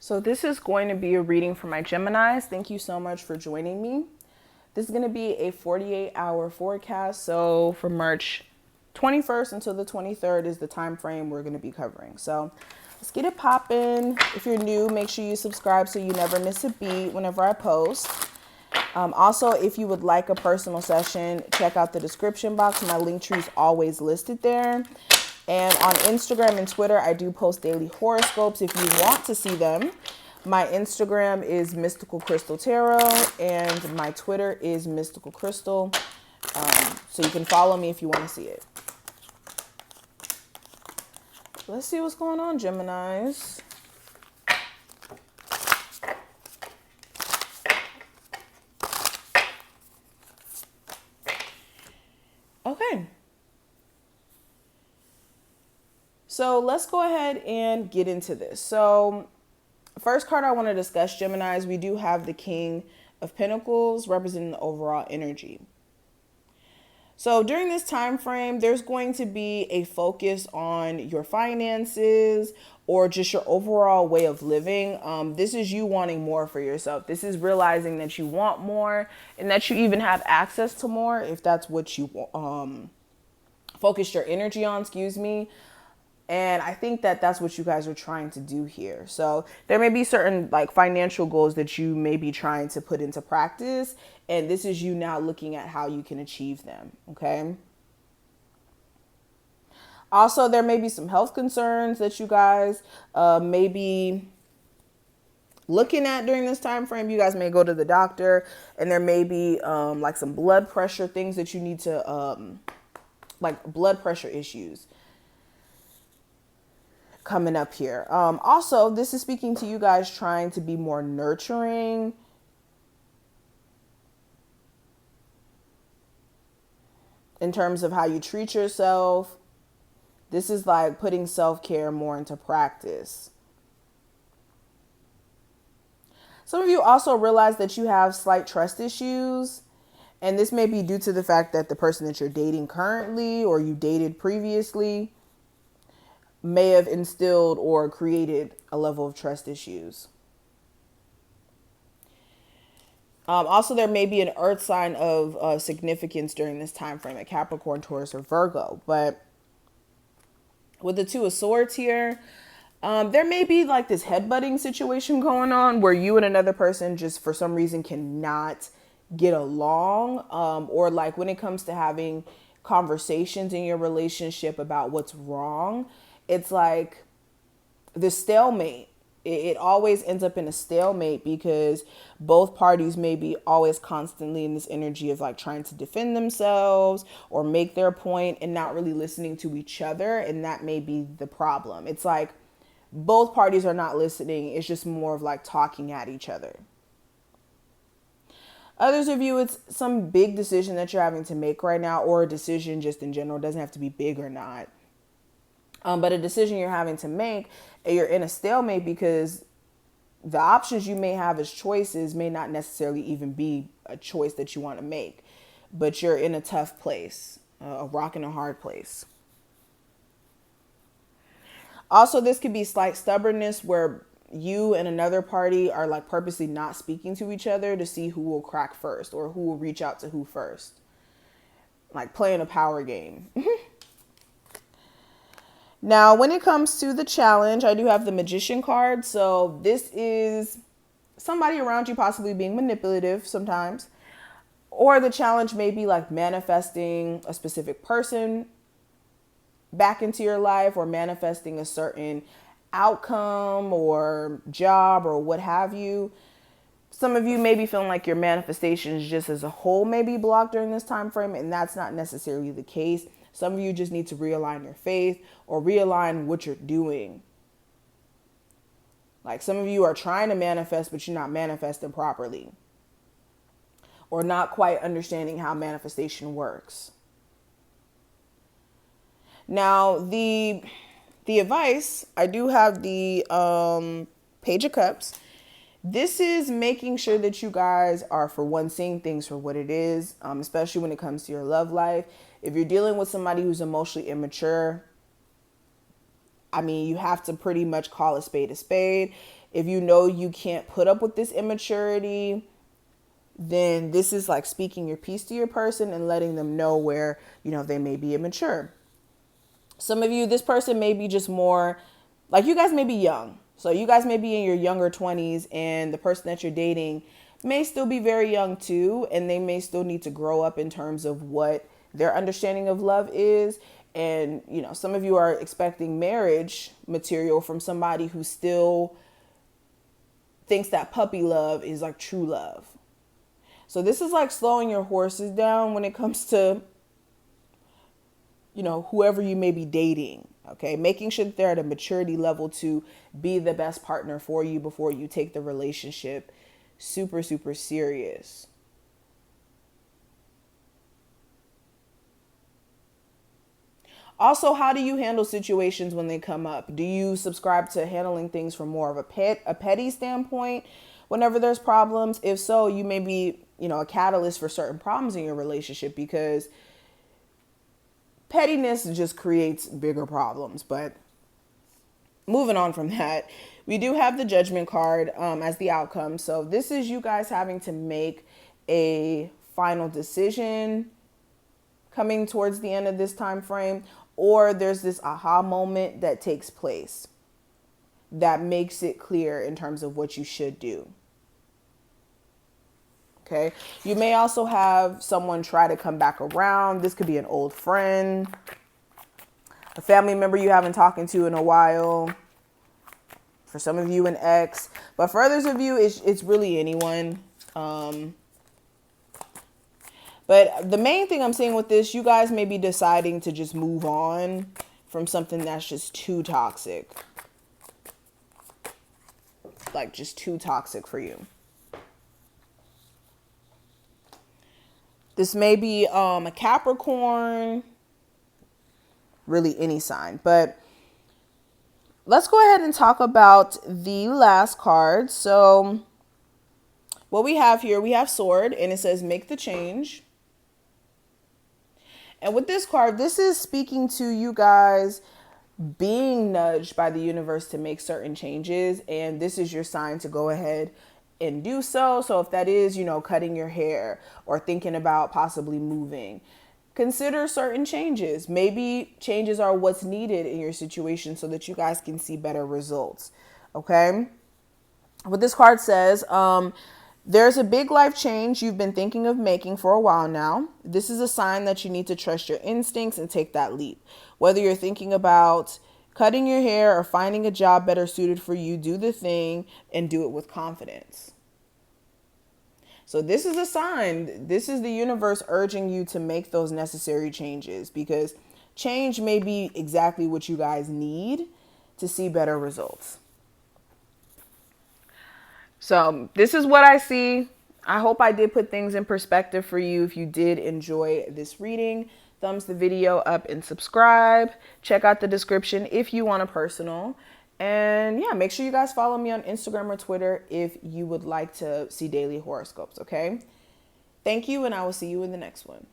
So this is going to be a reading for my Geminis. Thank you so much for joining me. This is going to be a 48-hour forecast. So from March 21st until the 23rd is the time frame we're going to be covering. So let's get it popping. If you're new, make sure you subscribe so you never miss a beat whenever I post. Also, if you would like a personal session, check out the description box. My link tree is always listed there. And on Instagram and Twitter, I do post daily horoscopes if you want to see them. My Instagram is Mystical Crystal Tarot and my Twitter is Mystical Crystal. So you can follow me if you want to see it. Let's see what's going on, Geminis. Okay. So let's go ahead and get into this. So first card I want to discuss, Geminis, we do have the King of Pentacles representing the overall energy. So during this time frame, there's going to be a focus on your finances or just your overall way of living. This is you wanting more for yourself. This is realizing that you want more and that you even have access to more if that's what you focus your energy on, And I think that that's what you guys are trying to do here. So there may be certain like financial goals that you may be trying to put into practice. And this is you now looking at how you can achieve them. Okay. Also, there may be some health concerns that you guys may be looking at during this time frame. You guys may go to the doctor and there may be like some blood pressure things that you need to like blood pressure issues coming up here. Also, this is speaking to you guys trying to be more nurturing. In terms of how you treat yourself. This is like putting self-care more into practice. Some of you also realize that you have slight trust issues. And this may be due to the fact that the person that you're dating currently or you dated previously may have instilled or created a level of trust issues. Also, there may be an earth sign of significance during this time frame, a Capricorn, Taurus, or Virgo. But with the Two of Swords here, there may be like this headbutting situation going on where you and another person just for some reason cannot get along. Or like when it comes to having conversations in your relationship about what's wrong, it's like the stalemate. It always ends up in a stalemate because both parties may be always constantly in this energy of like trying to defend themselves or make their point and not really listening to each other. And that may be the problem. It's like both parties are not listening. It's just more of like talking at each other. Others of you, it's some big decision that you're having to make right now, or a decision just in general. It doesn't have to be big or not. But a decision you're having to make, and you're in a stalemate because the options you may have as choices may not necessarily even be a choice that you want to make. But you're in a tough place, a rock and a hard place. Also, this could be slight stubbornness where you and another party are like purposely not speaking to each other to see who will crack first or who will reach out to who first. Like playing a power game. Now, when it comes to the challenge, I do have the Magician card. So this is somebody around you possibly being manipulative sometimes. Or the challenge may be like manifesting a specific person back into your life or manifesting a certain outcome or job or what have you. Some of you may be feeling like your manifestations just as a whole may be blocked during this time frame, and that's not necessarily the case. Some of you just need to realign your faith or realign what you're doing. Like some of you are trying to manifest, but you're not manifesting properly. Or not quite understanding how manifestation works. Now, the advice, I do have the Page of Cups. This is making sure that you guys are, for one, seeing things for what it is, especially when it comes to your love life. If you're dealing with somebody who's emotionally immature, I mean, you have to pretty much call a spade a spade. If you know you can't put up with this immaturity, then this is like speaking your piece to your person and letting them know where, they may be immature. Some of you, this person may be just more like, you guys may be young. So you guys may be in your younger 20s, and the person that you're dating may still be very young too. And they may still need to grow up in terms of what their understanding of love is. And, some of you are expecting marriage material from somebody who still thinks that puppy love is like true love. So this is like slowing your horses down when it comes to, whoever you may be dating. Okay. Making sure that they're at a maturity level to be the best partner for you before you take the relationship super, super serious. Also, how do you handle situations when they come up? Do you subscribe to handling things from more of a petty standpoint whenever there's problems? If so, you may be, a catalyst for certain problems in your relationship, because pettiness just creates bigger problems. But moving on from that, we do have the Judgment card as the outcome. So this is you guys having to make a final decision coming towards the end of this time frame, or there's this aha moment that takes place that makes it clear in terms of what you should do. Okay. You may also have someone try to come back around. This could be an old friend, a family member you haven't talked to in a while. For some of you, an ex, but for others of you, it's really anyone. But the main thing I'm seeing with this, you guys may be deciding to just move on from something that's just too toxic. Like just too toxic for you. This may be a Capricorn, really any sign. But let's go ahead and talk about the last card. So what we have here, we have Sword, and it says make the change. And with this card, this is speaking to you guys being nudged by the universe to make certain changes. And this is your sign to go ahead and do so. So if that is, cutting your hair or thinking about possibly moving, consider certain changes. Maybe changes are what's needed in your situation so that you guys can see better results. Okay. What this card says, there's a big life change you've been thinking of making for a while now. This is a sign that you need to trust your instincts and take that leap. Whether you're thinking about cutting your hair or finding a job better suited for you, do the thing and do it with confidence. So this is a sign. This is the universe urging you to make those necessary changes, because change may be exactly what you guys need to see better results. So this is what I see. I hope I did put things in perspective for you. If you did enjoy this reading, thumbs the video up and subscribe. Check out the description if you want a personal. And yeah, make sure you guys follow me on Instagram or Twitter if you would like to see daily horoscopes, okay? Thank you, and I will see you in the next one.